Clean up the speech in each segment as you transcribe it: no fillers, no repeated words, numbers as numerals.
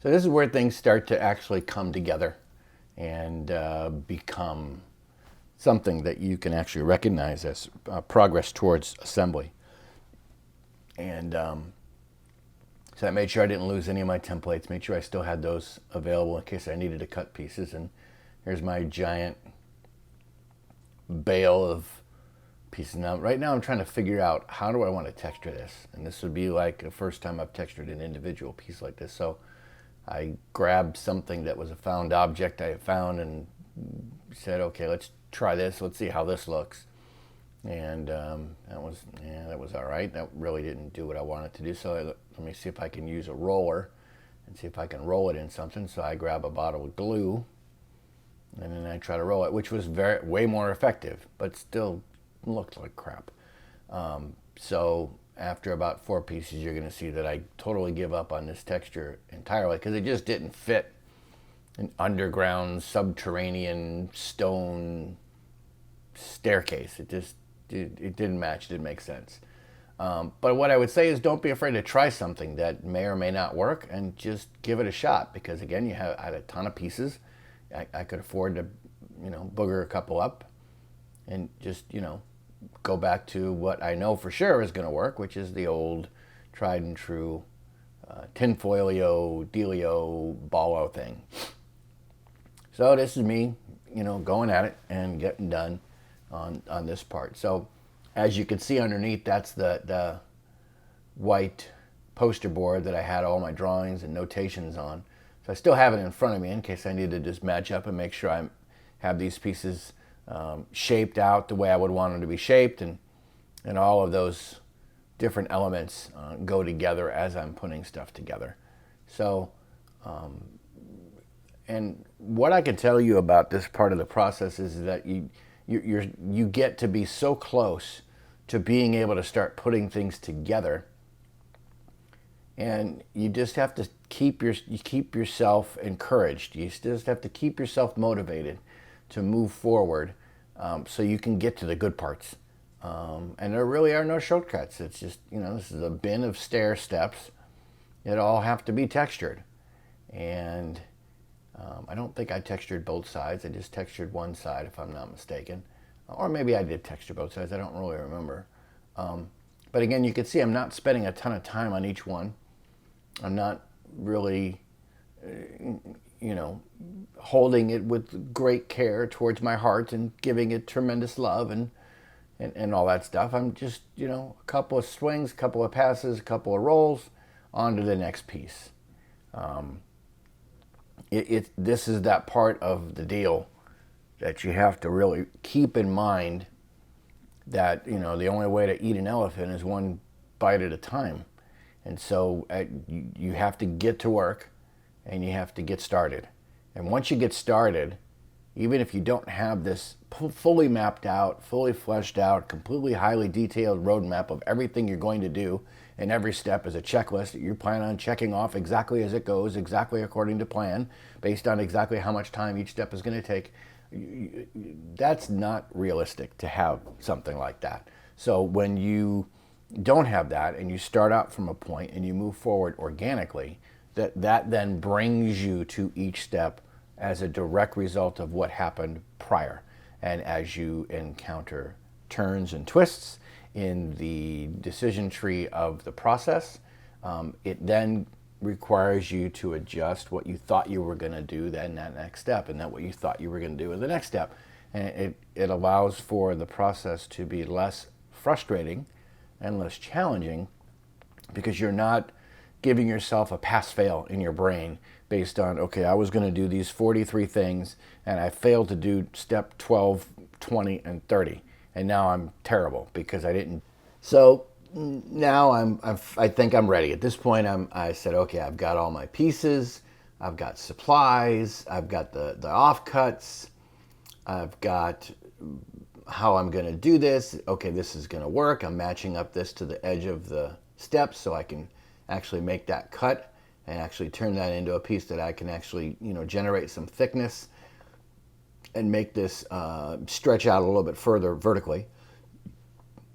So this is where things start to actually come together and become something that you can actually recognize as progress towards assembly. And so I made sure I didn't lose any of my templates, made sure I still had those available in case I needed to cut pieces. And here's my giant bale of pieces. Now, right now I'm trying to figure out how do I want to texture this. And this would be like the first time I've textured an individual piece like this. So I grabbed something that was a found object I found and said, okay, let's try this. Let's see how this looks. And that was all right. That really didn't do what I wanted to do. So let me see if I can use a roller and see if I can roll it in something. So I grab a bottle of glue and then I try to roll it, which was way more effective, but still looked like crap. So after about 4 pieces, you're going to see that I totally give up on this texture entirely because it just didn't fit an underground, subterranean stone staircase. It didn't match, it didn't make sense. But what I would say is don't be afraid to try something that may or may not work and just give it a shot because, again, I had a ton of pieces. I could afford to, booger a couple up and just, go back to what I know for sure is going to work, which is the old tried and true tinfoilio, dealio, ballo thing. So this is me, going at it and getting done on this part. So as you can see underneath, that's the white poster board that I had all my drawings and notations on. So I still have it in front of me in case I need to just match up and make sure I have these pieces shaped out the way I would want them to be shaped, and all of those different elements go together as I'm putting stuff together. So, and what I can tell you about this part of the process is that you get to be so close to being able to start putting things together, and you just have to keep yourself encouraged. You just have to keep yourself motivated to move forward, so you can get to the good parts. And there really are no shortcuts. It's just, this is a bin of stair steps that all have to be textured. And I don't think I textured both sides. I just textured one side, if I'm not mistaken. Or maybe I did texture both sides. I don't really remember. But again, you can see I'm not spending a ton of time on each one. I'm not really, holding it with great care towards my heart and giving it tremendous love and all that stuff. I'm just, a couple of swings, a couple of passes, a couple of rolls, on to the next piece. This is that part of the deal that you have to really keep in mind, that, the only way to eat an elephant is one bite at a time. And so you have to get to work and you have to get started. And once you get started, even if you don't have this fully mapped out, fully fleshed out, completely highly detailed roadmap of everything you're going to do, and every step is a checklist that you plan on checking off exactly as it goes, exactly according to plan, based on exactly how much time each step is going to take, that's not realistic to have something like that. So when you don't have that and you start out from a point and you move forward organically, that then brings you to each step as a direct result of what happened prior. And as you encounter turns and twists in the decision tree of the process, it then requires you to adjust what you thought you were going to do then that next step, and then what you thought you were going to do in the next step. And it allows for the process to be less frustrating and less challenging, because you're not giving yourself a pass-fail in your brain based on, okay, I was going to do these 43 things and I failed to do step 12, 20, and 30. And now I'm terrible because I didn't. So now I think I'm ready. At this point, I said, okay, I've got all my pieces, I've got supplies, I've got the offcuts, I've got how I'm going to do this. Okay, this is going to work. I'm matching up this to the edge of the steps so I can actually make that cut and actually turn that into a piece that I can actually, generate some thickness and make this stretch out a little bit further vertically.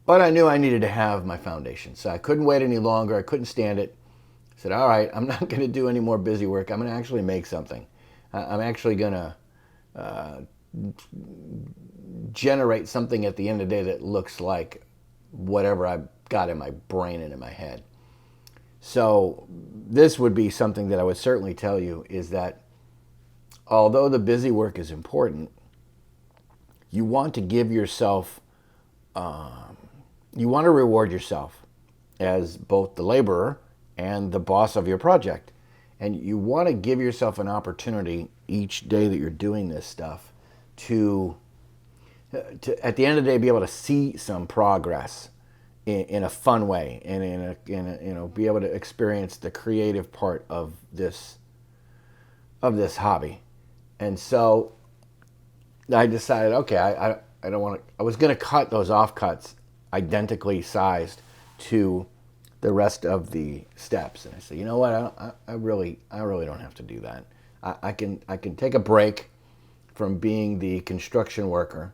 But I knew I needed to have my foundation, so I couldn't wait any longer. I couldn't stand it. said, all right, I'm not going to do any more busy work. I'm going to actually make something. I'm actually going to generate something at the end of the day that looks like whatever I've got in my brain and in my head. So this would be something that I would certainly tell you, is that although the busy work is important, you want to give yourself, you want to reward yourself as both the laborer and the boss of your project. And you want to give yourself an opportunity each day that you're doing this stuff to at the end of the day, be able to see some progress in a fun way, and be able to experience the creative part of this hobby. And so I decided, okay, I don't want to. I was going to cut those offcuts identically sized to the rest of the steps, and I said, you know what? I really don't have to do that. I can take a break from being the construction worker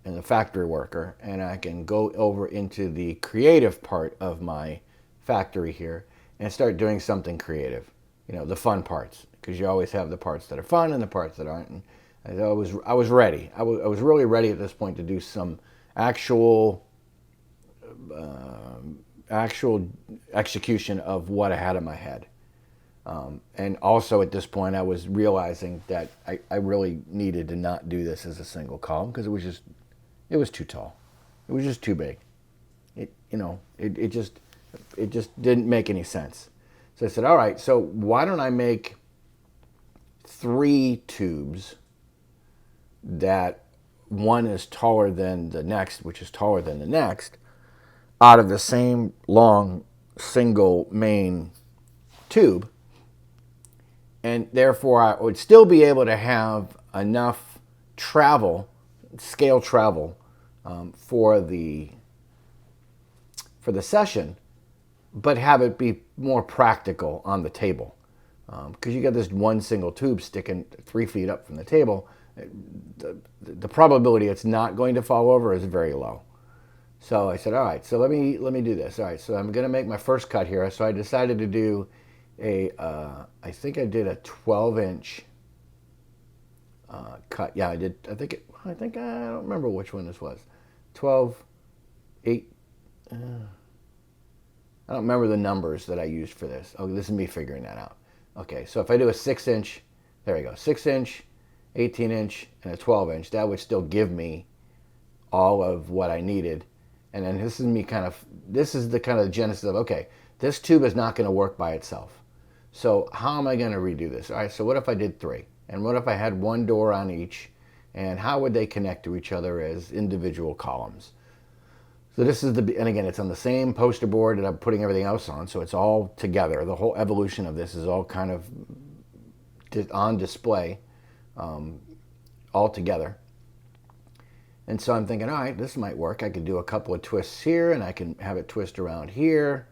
and the factory worker, and I can go over into the creative part of my factory here and start doing something creative. The fun parts, because you always have the parts that are fun and the parts that aren't. And I was ready. I was really ready at this point to do some actual execution of what I had in my head. And also at this point, I was realizing that I really needed to not do this as a single column, because it was too tall. It was just too big. It just didn't make any sense. So I said, all right, so why don't I make 3 tubes that one is taller than the next, which is taller than the next, out of the same long single main tube. And therefore I would still be able to have enough scale travel, for the session, but have it be more practical on the table. Because you got this one single tube sticking 3 feet up from the table, the probability it's not going to fall over is very low. So I said, all right, so let me do this. All right, so I'm going to make my first cut here. So I decided to do I think I did a 12-inch cut. Yeah, I did. I don't remember which one this was. 12, 8. I don't remember the numbers that I used for this. Oh, this is me figuring that out. Okay, so if I do a 6-inch, there we go, 6-inch, 18-inch, and a 12-inch, that would still give me all of what I needed. And then this is the kind of genesis of, okay, this tube is not going to work by itself. So how am I going to redo this? All right, so what if I did 3? And what if I had one door on each? And how would they connect to each other as individual columns? So this is and again, it's on the same poster board that I'm putting everything else on, so it's all together. The whole evolution of this is all kind of on display, all together. And so I'm thinking, all right, this might work. I could do a couple of twists here, and I can have it twist around here,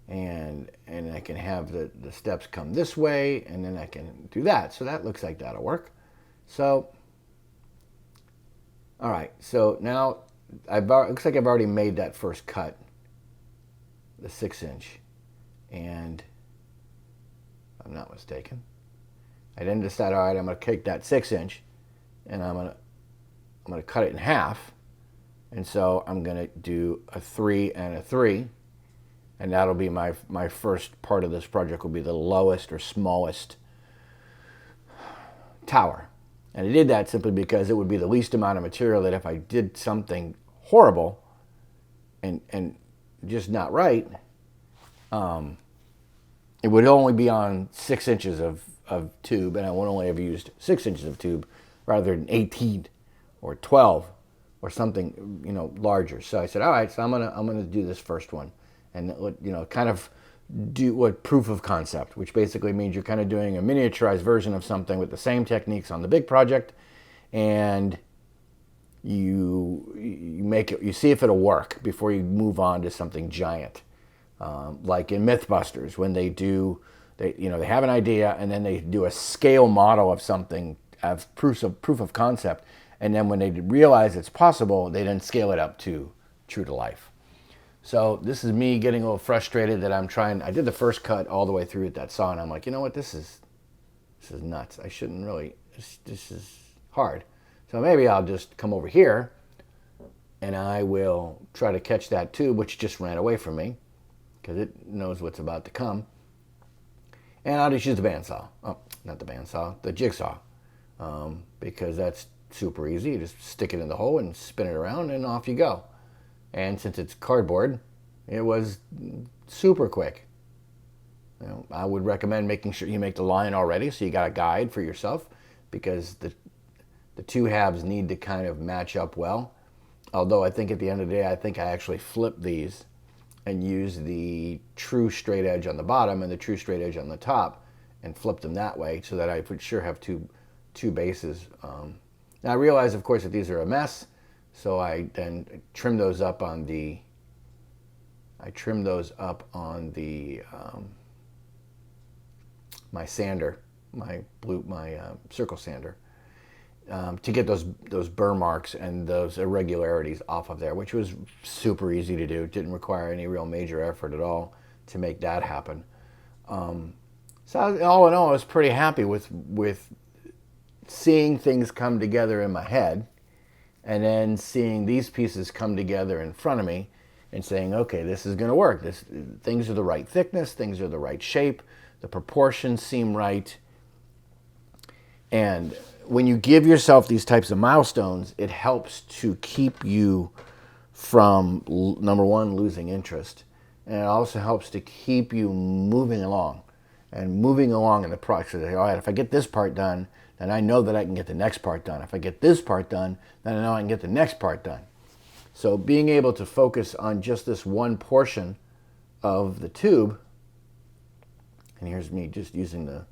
and I can have the steps come this way, and then I can do that. So that looks like that'll work. So, all right, so now looks like I've already made that first cut, the 6-inch, and if I'm not mistaken, I then decided, all right, I'm going to take that 6-inch, and I'm going to cut it in half, and so I'm going to do a 3 and a 3, and that'll be my first part of this project. Will be the lowest or smallest tower. And I did that simply because it would be the least amount of material that if I did something horrible and just not right, it would only be on 6 inches of tube, and I would only have used 6 inches of tube rather than 18 or 12 or something, larger. So I said, all right, so I'm gonna do this first one, and kind of do what proof of concept, which basically means you're kind of doing a miniaturized version of something with the same techniques on the big project, and you make it, you see if it'll work before you move on to something giant, like in Mythbusters when they have an idea and then they do a scale model of something as proof of concept, and then when they realize it's possible, they then scale it up to true to life. So this is me getting a little frustrated that I did the first cut all the way through with that saw, and I'm like, you know what, this is nuts. I shouldn't really, this is hard. So maybe I'll just come over here and I will try to catch that tube, which just ran away from me because it knows what's about to come. And I'll just use the bandsaw. Oh, not the bandsaw, the jigsaw. Because that's super easy. You just stick it in the hole and spin it around and off you go. And since it's cardboard, it was super quick. You know, I would recommend making sure you make the line already so you got a guide for yourself, because the two halves need to kind of match up well. Although I think at the end of the day, I think I actually flip these and use the true straight edge on the bottom and the true straight edge on the top and flip them that way so that I would sure have two bases. Now I realize, of course, that these are a mess, so I then trim those up on the my sander, my circle sander, to get those burr marks and those irregularities off of there, which was super easy to do. It didn't require any real major effort at all to make that happen. So all in all, I was pretty happy with seeing things come together in my head, and then seeing these pieces come together in front of me and saying, okay, this is going to work. Things are the right thickness, things are the right shape, the proportions seem right. And when you give yourself these types of milestones, it helps to keep you from, number one, losing interest. And it also helps to keep you moving along in the process. All right, if I get this part done, then I know that I can get the next part done. If I get this part done, then I know I can get the next part done. So being able to focus on just this one portion of the tube, and here's me just using the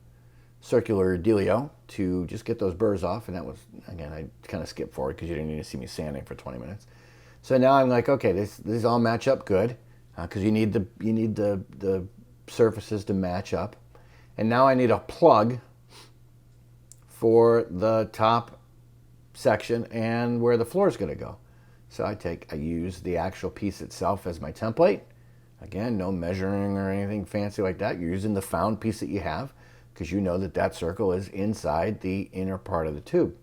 circular dealio to just get those burrs off, and that was, again, I kind of skipped forward because you didn't need to see me sanding for 20 minutes. So now I'm like, okay, these all match up good, because you need the surfaces to match up. And now I need a plug for the top section and where the floor is going to go. So I use the actual piece itself as my template. Again, no measuring or anything fancy like that. You're using the found piece that you have, because you know that circle is inside the inner part of the tube.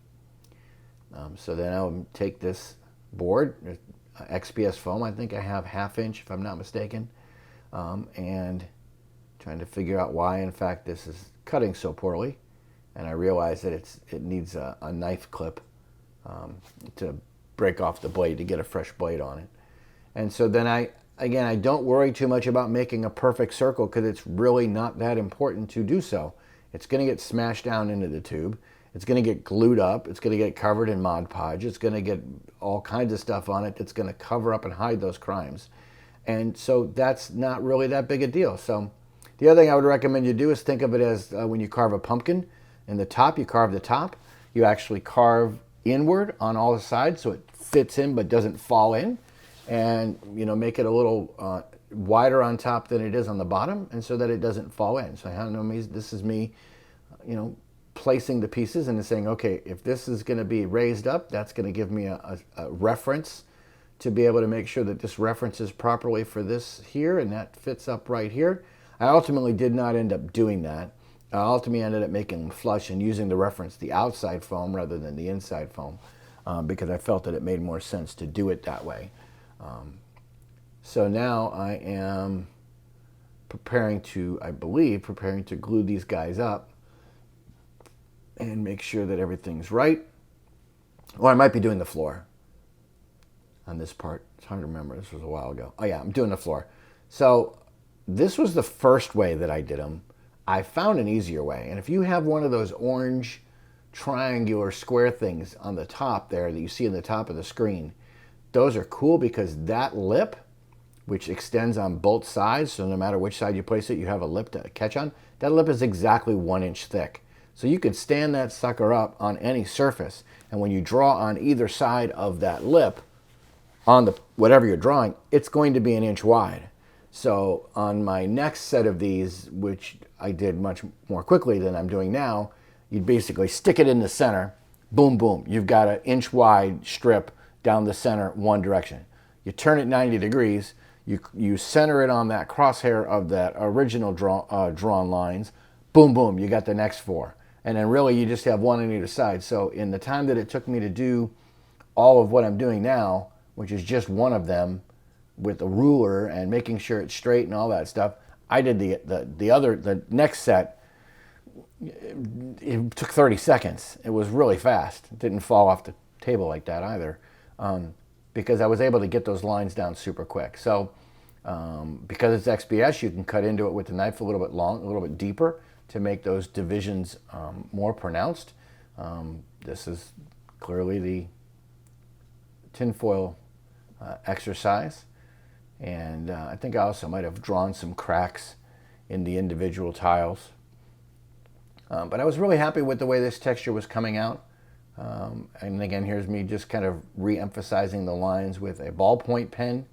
So then I'll take this board, XPS foam, I think I have 1/2 inch if I'm not mistaken, and trying to figure out why, in fact, this is cutting so poorly. And I realize that it needs a knife clip to break off the blade to get a fresh blade on it. And so then I don't worry too much about making a perfect circle, because it's really not that important to do so. It's going to get smashed down into the tube. It's going to get glued up. It's going to get covered in Mod Podge. It's going to get all kinds of stuff on it that's going to cover up and hide those crimes. And so that's not really that big a deal. So the other thing I would recommend you do is think of it as when you carve a pumpkin. In the top, you carve the top. You actually carve inward on all the sides so it fits in but doesn't fall in. And make it a little wider on top than it is on the bottom, and so that it doesn't fall in. So this is me, placing the pieces and saying, okay, if this is going to be raised up, that's going to give me a reference to be able to make sure that this references properly for this here, and that fits up right here. I ultimately did not end up doing that. I ultimately ended up making them flush and using the reference, the outside foam rather than the inside foam, because I felt that it made more sense to do it that way. So now I am preparing to glue these guys up and make sure that everything's right. Or I might be doing the floor on this part. It's hard to remember. This was a while ago. Oh yeah, I'm doing the floor. So this was the first way that I did them. I found an easier way. And if you have one of those orange triangular square things on the top there that you see in the top of the screen, those are cool because that lip, which extends on both sides, so no matter which side you place it, you have a lip to catch on. That lip is exactly 1 inch thick. So you could stand that sucker up on any surface, and when you draw on either side of that lip, on the whatever you're drawing, it's going to be 1 inch wide. So on my next set of these, which I did much more quickly than I'm doing now, you'd basically stick it in the center, boom, boom. You've got an 1 inch wide strip down the center one direction. You turn it 90 degrees, You center it on that crosshair of that original drawn lines. Boom, boom, you got the next 4. And then really you just have one on either side. So in the time that it took me to do all of what I'm doing now, which is just one of them with a ruler and making sure it's straight and all that stuff, I did the next set. It took 30 seconds. It was really fast. It didn't fall off the table like that either, because I was able to get those lines down super quick. So because it's XPS, you can cut into it with the knife a little bit deeper to make those divisions more pronounced. This is clearly the tinfoil exercise. And I think I also might have drawn some cracks in the individual tiles. But I was really happy with the way this texture was coming out. And again, here's me just kind of re-emphasizing the lines with a ballpoint pen.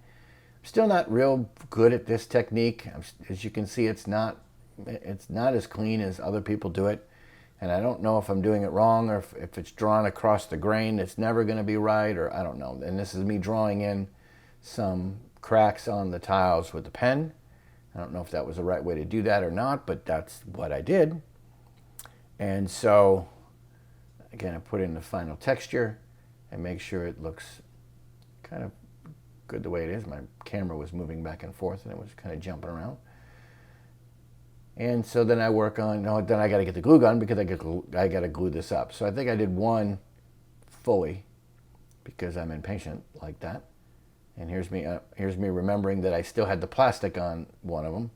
I'm still not real good at this technique. As you can see, it's not as clean as other people do it. And I don't know if I'm doing it wrong, or if it's drawn across the grain, it's never going to be right, or I don't know. And this is me drawing in some cracks on the tiles with the pen. I don't know if that was the right way to do that or not, but that's what I did. And so, again, I put in the final texture and make sure it looks kind of good the way it is. My camera was moving back and forth and it was kind of jumping around. And so then I work on, then I got to get the glue gun because I got to glue this up. So I think I did one fully because I'm impatient like that. And here's me remembering that I still had the plastic on one of them.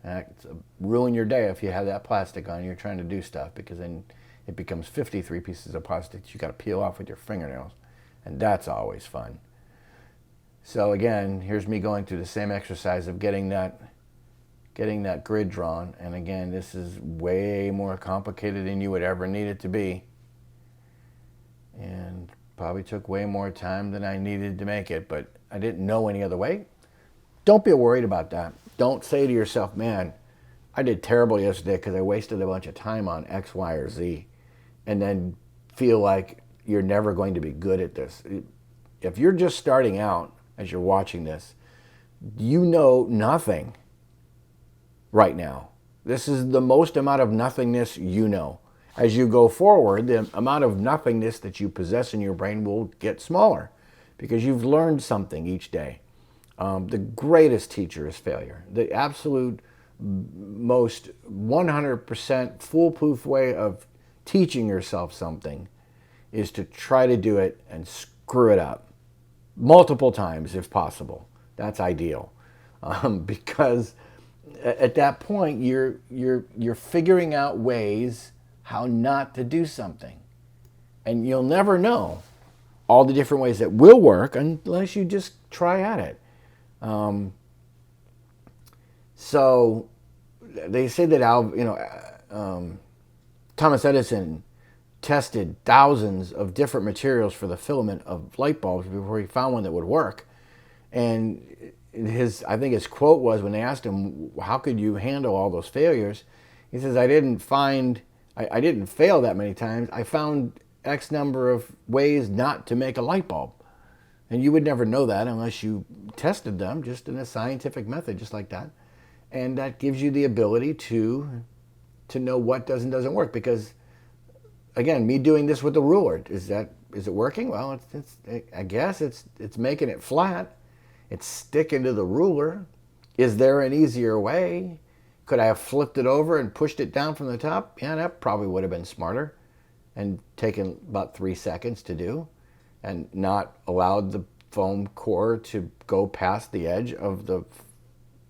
It's ruin your day if you have that plastic on. You're trying to do stuff, because then it becomes 53 pieces of plastic that you got to peel off with your fingernails, and that's always fun. So again, here's me going through the same exercise of getting that grid drawn. And again, this is way more complicated than you would ever need it to be, and probably took way more time than I needed to make it, but I didn't know any other way. Don't be worried about that. Don't say to yourself, man, I did terrible yesterday because I wasted a bunch of time on X, Y, or Z, and then feel like you're never going to be good at this. If you're just starting out as you're watching this, you know nothing right now. This is the most amount of nothingness you know. As you go forward, the amount of nothingness that you possess in your brain will get smaller because you've learned something each day. The greatest teacher is failure. The absolute most 100% foolproof way of teaching yourself something is to try to do it and screw it up multiple times if possible. That's ideal, because at that point you're figuring out ways how not to do something, and you'll never know all the different ways that will work unless you just try at it. So they say that Thomas Edison tested thousands of different materials for the filament of light bulbs before he found one that would work. And I think his quote was, when they asked him, how could you handle all those failures? He says, I didn't fail that many times. I found X number of ways not to make a light bulb. And you would never know that unless you tested them just in a scientific method, just like that. And that gives you the ability to know what does and doesn't work. Because, again, me doing this with the ruler, is it working? Well, I guess it's making it flat. It's sticking to the ruler. Is there an easier way? Could I have flipped it over and pushed it down from the top? Yeah, that probably would have been smarter and taken about 3 seconds to do, and not allowed the foam core to go past the edge of the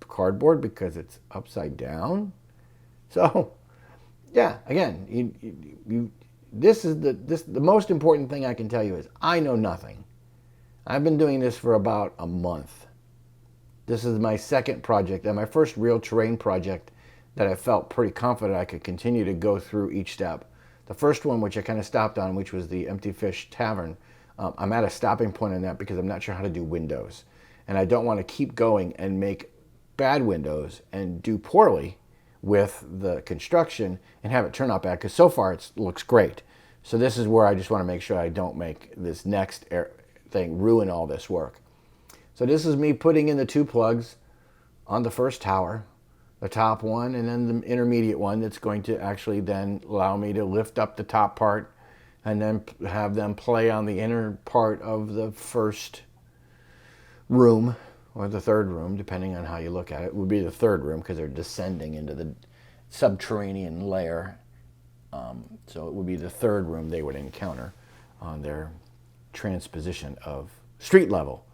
cardboard because it's upside down. So, yeah, again, this is the most important thing I can tell you is I know nothing. I've been doing this for about a month. This is my second project and my first real terrain project that I felt pretty confident I could continue to go through each step. The first one, which I kind of stopped on, which was the Empty Fish Tavern, I'm at a stopping point in that because I'm not sure how to do windows. And I don't want to keep going and make bad windows and do poorly with the construction and have it turn out bad, because so far it looks great. So this is where I just want to make sure I don't make this next thing ruin all this work. So this is me putting in the 2 plugs on the first tower, the top one, and then the intermediate one that's going to actually then allow me to lift up the top part and then have them play on the inner part of the first room, or the third room, depending on how you look at it. It would be the third room because they're descending into the subterranean layer. So it would be the third room they would encounter on their transposition of street level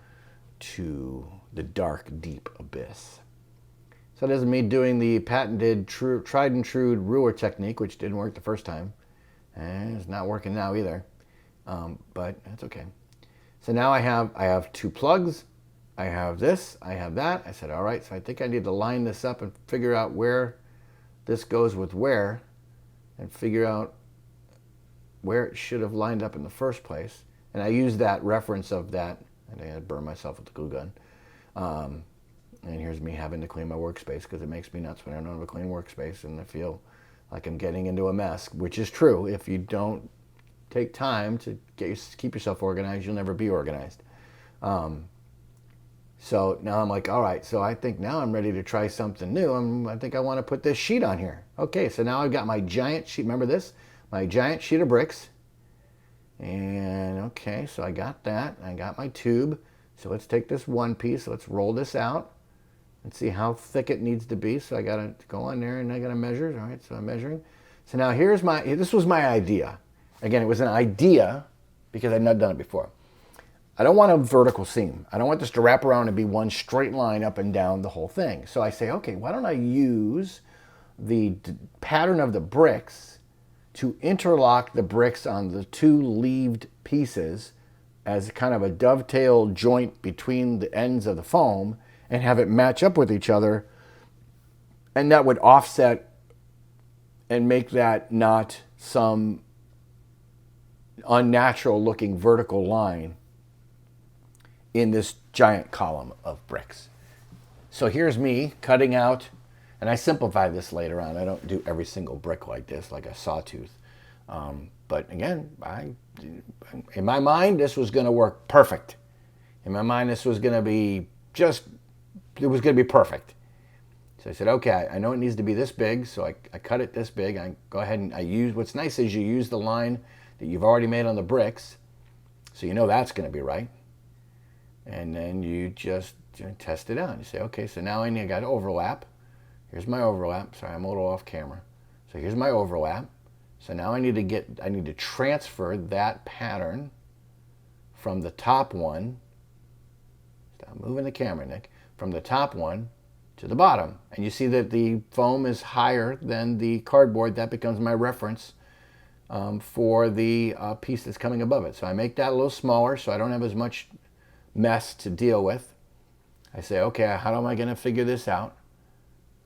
to the dark, deep abyss. So this is me doing the patented, tried and true ruler technique, which didn't work the first time. And it's not working now either. But that's okay. So now I have 2 plugs. I have this, I have that. I said, all right, so I think I need to line this up and figure out where this goes with where, and figure out where it should have lined up in the first place. And I used that reference of that, and I had to burn myself with the glue gun. And here's me having to clean my workspace because it makes me nuts when I don't have a clean workspace and I feel like I'm getting into a mess, which is true. If you don't take time to keep yourself organized, you'll never be organized. So now I'm like, all right, so I think now I'm ready to try something new. I think I want to put this sheet on here. Okay, so now I've got my giant sheet. Remember this? My giant sheet of bricks. And okay, so I got that. I got my tube. So let's take this one piece. Let's roll this out and see how thick it needs to be. So I got to go on there and I got to measure. All right, so I'm measuring. So now this was my idea. Again, it was an idea because I'd not done it before. I don't want a vertical seam. I don't want this to wrap around and be one straight line up and down the whole thing. So I say, okay, why don't I use the pattern of the bricks to interlock the bricks on the 2 leaved pieces as kind of a dovetail joint between the ends of the foam and have it match up with each other. And that would offset and make that not some unnatural looking vertical line in this giant column of bricks. So here's me cutting out, and I simplify this later on. I don't do every single brick like this, like a sawtooth. But again, in my mind, this was going to work perfect. In my mind, this was going to be it was going to be perfect. So I said, okay, I know it needs to be this big, so I cut it this big. I go ahead and what's nice is you use the line that you've already made on the bricks, so you know that's going to be right. And then you just test it out. You say, okay, so now I got overlap. Here's my overlap. Sorry, I'm a little off camera. So here's my overlap. So now I need to transfer that pattern from the top one. Stop moving the camera, Nick. From the top one to the bottom. And you see that the foam is higher than the cardboard. That becomes my reference for the piece that's coming above it. So I make that a little smaller so I don't have as much mess to deal with. I say, okay, how am I going to figure this out?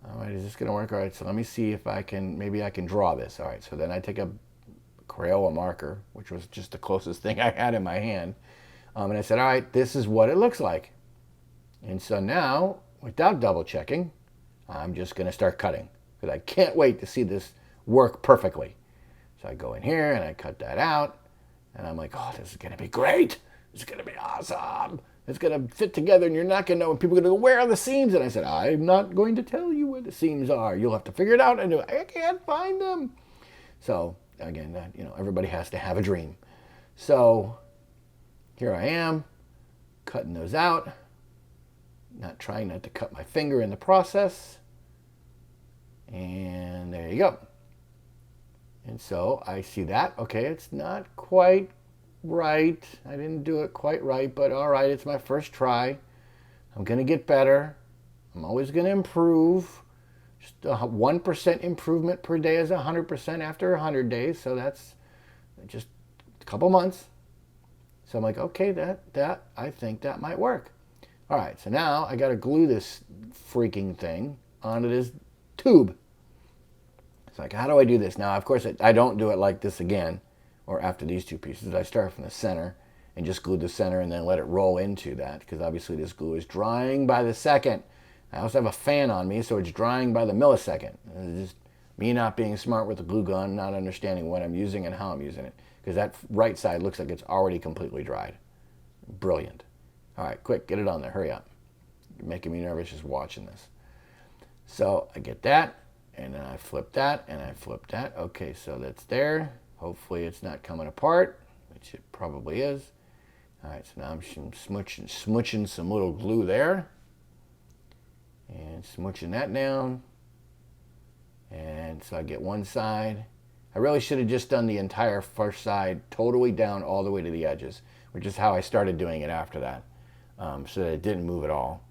All right, is this going to work? All right, so let me see if maybe I can draw this. All right, so then I take a Crayola marker, which was just the closest thing I had in my hand. And I said, all right, this is what it looks like. And so now, without double checking, I'm just going to start cutting because I can't wait to see this work perfectly. So I go in here and I cut that out. And I'm like, oh, this is going to be great. It's going to be awesome. It's going to fit together and you're not going to know. And people are going to go, where are the seams? And I said, I'm not going to tell you where the seams are. You'll have to figure it out. And I can't find them. So again, everybody has to have a dream. So here I am, cutting those out. Trying not to cut my finger in the process. And there you go. And so I see that. Okay, it's not quite right. I didn't do it quite right, but all right, it's my first try. I'm going to get better. I'm always going to improve. Just a 1% improvement per day is 100% after 100 days. So that's just a couple months. So I'm like, okay, that I think that might work. All right, so now I got to glue this freaking thing onto this tube. It's like, how do I do this? Now, of course, I don't do it like this again, or after these 2 pieces. I start from the center and just glue the center and then let it roll into that, because obviously this glue is drying by the second. I also have a fan on me, so it's drying by the millisecond. It's just me not being smart with the glue gun, not understanding what I'm using and how I'm using it, because that right side looks like it's already completely dried. Brilliant. All right, quick, get it on there. Hurry up. You're making me nervous just watching this. So I get that, and then I flip that, and I flip that. Okay, so that's there. Hopefully it's not coming apart, which it probably is. All right, so now I'm smooching some little glue there. And smooching that down. And so I get one side. I really should have just done the entire first side totally down all the way to the edges, which is how I started doing it after that, so that it didn't move at all.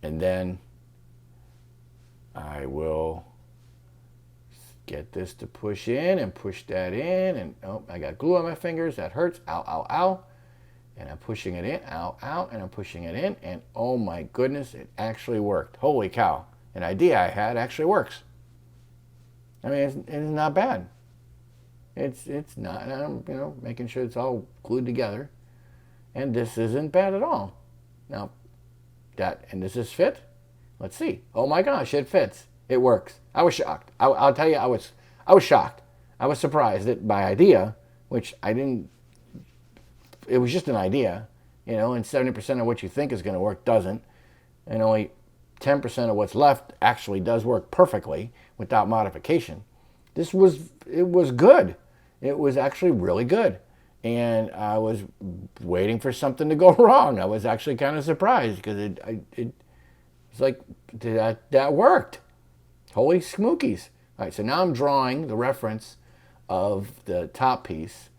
And then I will get this to push in and push that in. And oh, I got glue on my fingers. That hurts. Ow, ow, ow. And I'm pushing it in. Ow, ow. And I'm pushing it in. And oh my goodness, it actually worked. Holy cow. An idea I had actually works. I mean, it's not bad. It's not. I'm making sure it's all glued together, and this isn't bad at all. Now, does this fit? Let's see. Oh my gosh, it fits. It works. I was shocked. I'll tell you, I was shocked. I was surprised at my idea, which I didn't. It was just an idea, and 70% of what you think is going to work doesn't, and only 10% of what's left actually does work perfectly without modification. It was good. It was actually really good. And I was waiting for something to go wrong. I was actually kind of surprised because it's like, that worked. Holy smookies. All right, so now I'm drawing the reference of the top piece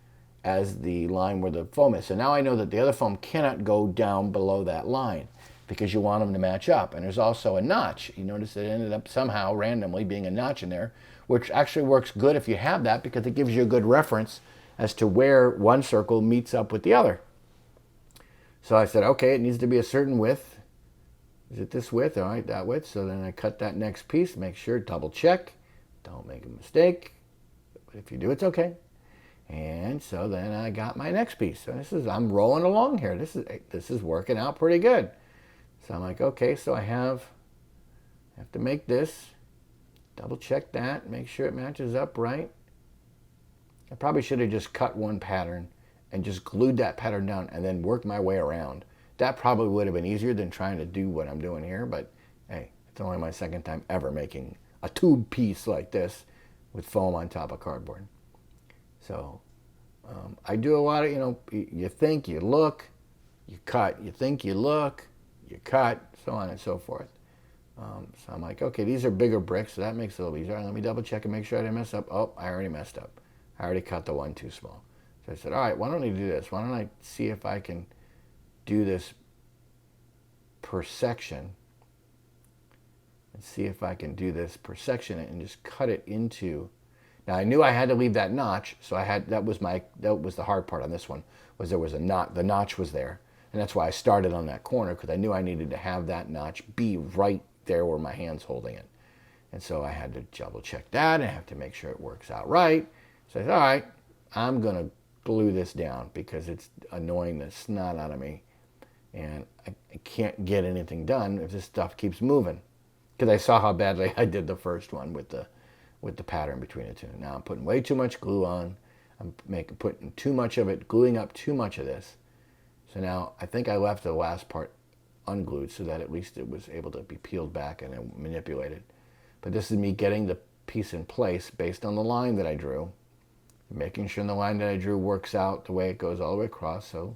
as the line where the foam is. So now I know that the other foam cannot go down below that line, because you want them to match up. And there's also a notch. You notice it ended up somehow randomly being a notch in there, which actually works good if you have that, because it gives you a good reference as to where one circle meets up with the other. So I said, okay, it needs to be a certain width. Is it this width? All right, that width. So then I cut that next piece, make sure, double check. Don't make a mistake. But if you do, it's okay. And so then I got my next piece. So I'm rolling along here. This is working out pretty good. So I'm like, okay, so I have to make this, double check that, make sure it matches up right. I probably should have just cut one pattern and just glued that pattern down and then worked my way around. That probably would have been easier than trying to do what I'm doing here, but hey, it's only my second time ever making a tube piece like this with foam on top of cardboard. So I do a lot of, you think, you look, you cut, you think, you look, you cut, so on and so forth. So I'm like, okay, these are bigger bricks, so that makes it a little easier. Let me double check and make sure I didn't mess up. Oh, I already messed up. I already cut the one too small. So I said, all right, why don't I do this? Why don't I see if I can do this per section, and see if I can do this per section and just cut it into. Now I knew I had to leave that notch, so that was the hard part on this one, was there was a knot. The notch was there. And that's why I started on that corner, because I knew I needed to have that notch be right there where my hand's holding it. And so I had to double check that, and I have to make sure it works out right. So I said, all right, I'm going to glue this down because it's annoying the snot out of me. And I can't get anything done if this stuff keeps moving. Because I saw how badly I did the first one with the pattern between the two. Now I'm putting way too much glue on. I'm putting too much of it, gluing up too much of this. So now I think I left the last part unglued so that at least it was able to be peeled back and then manipulated. But this is me getting the piece in place based on the line that I drew, making sure the line that I drew works out the way it goes all the way across. So,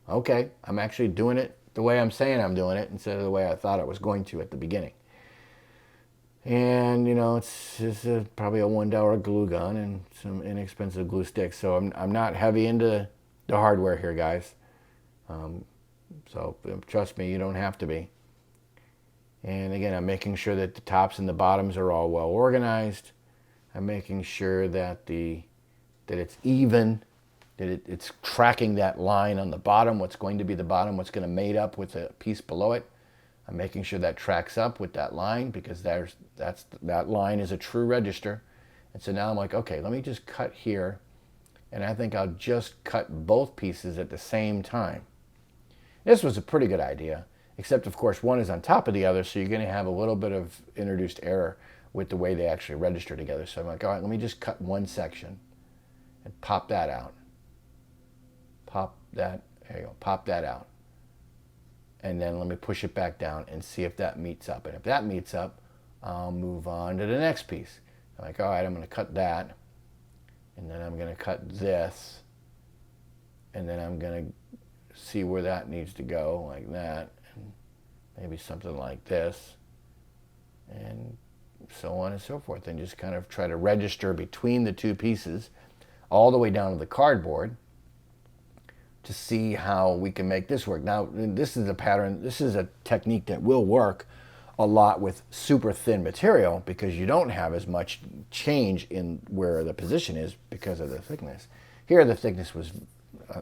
okay, I'm actually doing it the way I'm saying I'm doing it instead of the way I thought I was going to at the beginning. And, it's probably a $1 glue gun and some inexpensive glue sticks. So I'm not heavy into the hardware here, guys. So trust me, you don't have to be. And again, I'm making sure that the tops and the bottoms are all well organized. I'm making sure that it's even, that it's tracking that line on the bottom, what's going to be the bottom, what's going to mate up with the piece below it. I'm making sure that tracks up with that line, because that line is a true register. And so now I'm like, okay, let me just cut here, and I think I'll just cut both pieces at the same time. This was a pretty good idea, except of course one is on top of the other, so you're going to have a little bit of introduced error with the way they actually register together. So I'm like, all right, let me just cut one section and pop that out. Pop that, there you go, pop that out. and then let me push it back down and see if that meets up. And if that meets up, I'll move on to the next piece. I'm like, all right, I'm going to cut that, and then I'm going to cut this, and then I'm going to see where that needs to go, like that, and maybe something like this, and so on and so forth, and just kind of try to register between the two pieces all the way down to the cardboard to see how we can make this work. Now, this is a pattern, this is a technique that will work a lot with super thin material because you don't have as much change in where the position is because of the thickness. Here, the thickness was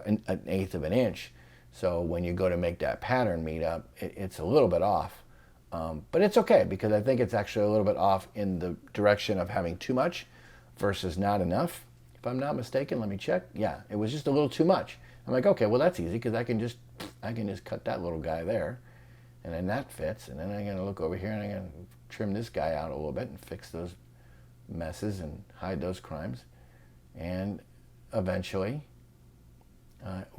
an eighth of an inch. So when you go to make that pattern meet up, it's a little bit off. But it's okay because I think it's actually a little bit off in the direction of having too much versus not enough. If I'm not mistaken, let me check. Yeah, it was just a little too much. I'm like, okay, well that's easy because I can just cut that little guy there, and then that fits. And then I'm gonna look over here and I'm gonna trim this guy out a little bit and fix those messes and hide those crimes. And eventually,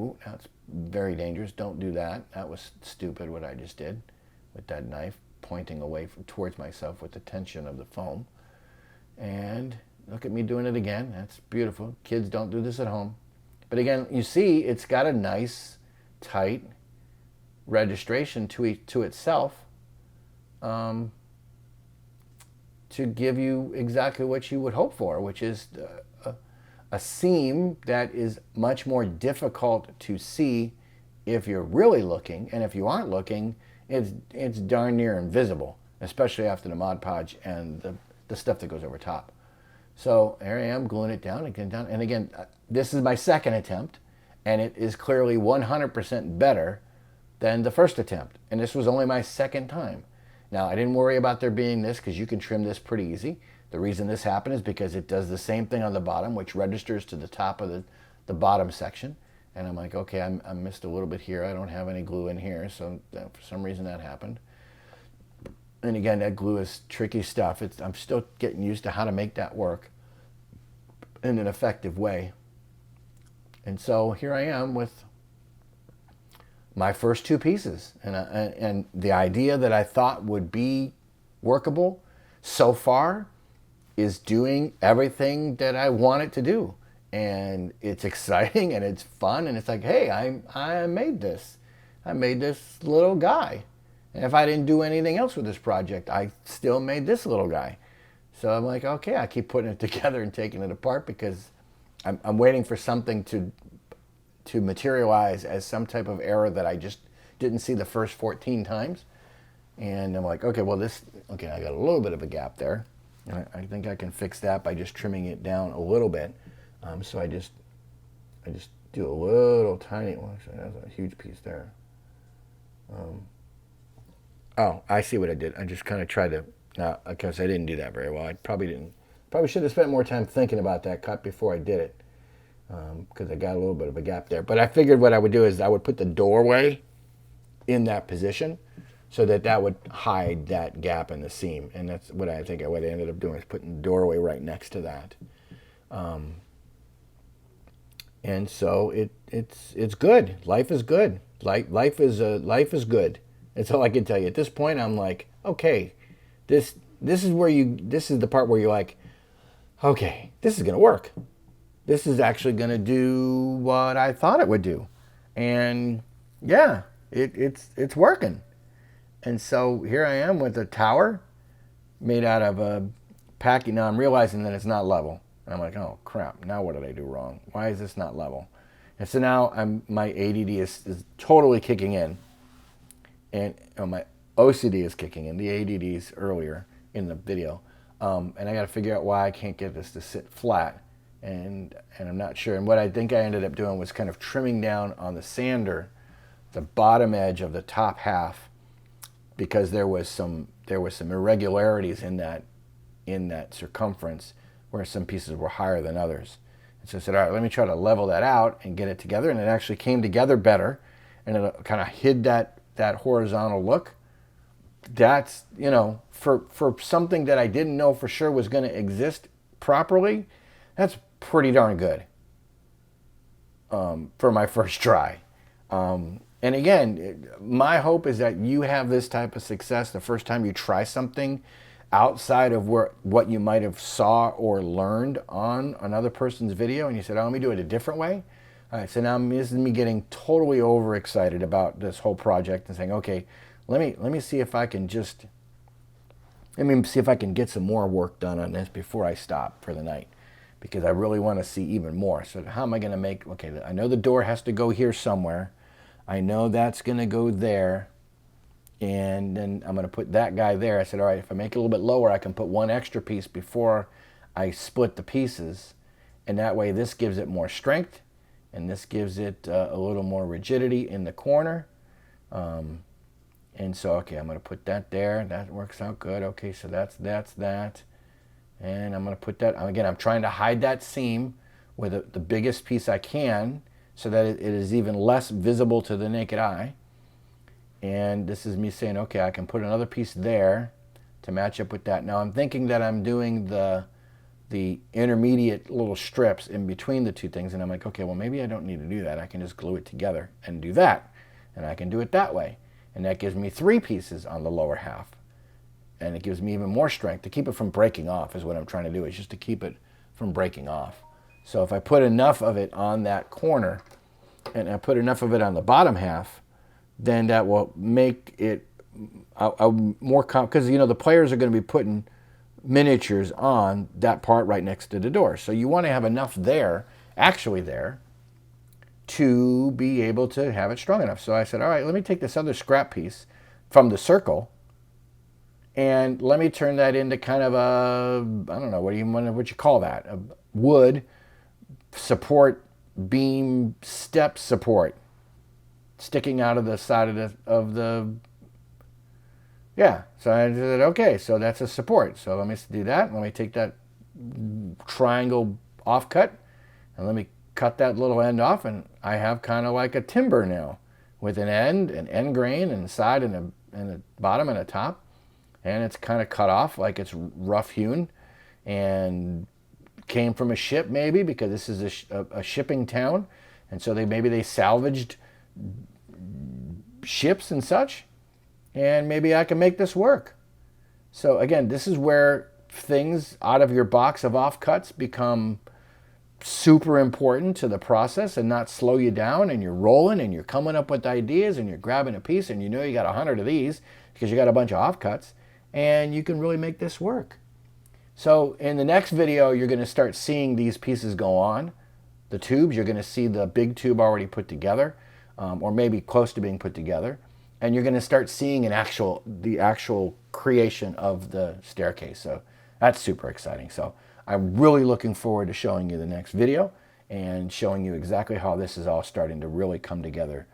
ooh, that's very dangerous. Don't do that. That was stupid what I just did with that knife pointing away towards myself with the tension of the foam. And look at me doing it again. That's beautiful. Kids, don't do this at home. But again, you see, it's got a nice, tight registration to itself to give you exactly what you would hope for, which is a seam that is much more difficult to see if you're really looking, and if you aren't looking, it's darn near invisible, especially after the Mod Podge and the stuff that goes over top. So here I am gluing it down and down. And again, this is my second attempt, and it is clearly 100% better than the first attempt. And this was only my second time. Now, I didn't worry about there being this because you can trim this pretty easy. The reason this happened is because it does the same thing on the bottom, which registers to the top of the bottom section. And I'm like, okay, I missed a little bit here. I don't have any glue in here, so for some reason that happened. And again, that glue is tricky stuff. I'm still getting used to how to make that work in an effective way. And so here I am with my first two pieces. And the idea that I thought would be workable so far is doing everything that I want it to do. And it's exciting and it's fun. And it's like, hey, I made this. I made this little guy. And if I didn't do anything else with this project, I still made this little guy. So I'm like, okay, I keep putting it together and taking it apart because I'm waiting for something to materialize as some type of error that I just didn't see the first 14 times. And I'm like, okay, well I got a little bit of a gap there. And I think I can fix that by just trimming it down a little bit. So I just do a little tiny one. Actually, that's a huge piece there. Oh, I see what I did. I just kind of tried to, because I didn't do that very well. I probably should have spent more time thinking about that cut before I did it, because I got a little bit of a gap there. But I figured what I would do is I would put the doorway in that position so that would hide that gap in the seam. And that's what I think what I ended up doing is putting the doorway right next to that. And so it's good. Life is good. Life is good. That's all I can tell you. At this point, I'm like, okay, this is the part where you're like, okay, this is gonna work. This is actually gonna do what I thought it would do, and yeah, it's working. And so here I am with a tower made out of a packing. Now I'm realizing that it's not level. And I'm like, oh crap! Now what did I do wrong? Why is this not level? And so now my ADD is totally kicking in. And my OCD is kicking in. The ADD's earlier in the video. And I got to figure out why I can't get this to sit flat. And I'm not sure. And what I think I ended up doing was kind of trimming down on the sander, the bottom edge of the top half, because there was some irregularities in that circumference where some pieces were higher than others. And so I said, all right, let me try to level that out and get it together. And it actually came together better. And it kind of hid that horizontal look. That's, for something that I didn't know for sure was going to exist properly, that's pretty darn good for my first try. And again, my hope is that you have this type of success the first time you try something outside of what you might have saw or learned on another person's video, and you said, oh, let me do it a different way. All right, so now this is me getting totally overexcited about this whole project and saying, okay, let me see if I can get some more work done on this before I stop for the night, because I really want to see even more. So how am I going to make, okay, I know the door has to go here somewhere. I know that's going to go there, and then I'm going to put that guy there. I said, all right, if I make it a little bit lower, I can put one extra piece before I split the pieces, and that way this gives it more strength, and this gives it a little more rigidity in the corner. And so, okay, I'm going to put that there. That works out good. Okay, so that's that. And I'm going to put that, again, I'm trying to hide that seam with the biggest piece I can so that it is even less visible to the naked eye. And this is me saying, okay, I can put another piece there to match up with that. Now I'm thinking that I'm doing the intermediate little strips in between the two things, and I'm like, okay, well, maybe I don't need to do that. I can just glue it together and do that. And I can do it that way. And that gives me 3 pieces on the lower half. And it gives me even more strength to keep it from breaking off is what I'm trying to do, is just to keep it from breaking off. So if I put enough of it on that corner and I put enough of it on the bottom half, then that will make it more because the players are going to be putting miniatures on that part right next to the door. So you want to have enough there, actually there, to be able to have it strong enough. So I said, all right, let me take this other scrap piece from the circle and let me turn that into kind of a, I don't know, what you call that? A wood support beam step support sticking out of the side of the yeah. So I said, okay, so that's a support. So let me do that. Let me take that triangle offcut and let me cut that little end off, and I have kind of like a timber now with an end grain and side and a bottom and a top, and it's kind of cut off like it's rough hewn and came from a ship maybe, because this is a shipping town, and so maybe they salvaged ships and such, and maybe I can make this work. So again, this is where things out of your box of offcuts become super important to the process and not slow you down, and you're rolling and you're coming up with ideas and you're grabbing a piece and you got 100 of these because you got a bunch of offcuts, and you can really make this work. So in the next video, you're going to start seeing these pieces go on the tubes. You're going to see the big tube already put together, or maybe close to being put together, and you're going to start seeing the actual creation of the staircase. So that's super exciting. So I'm really looking forward to showing you the next video and showing you exactly how this is all starting to really come together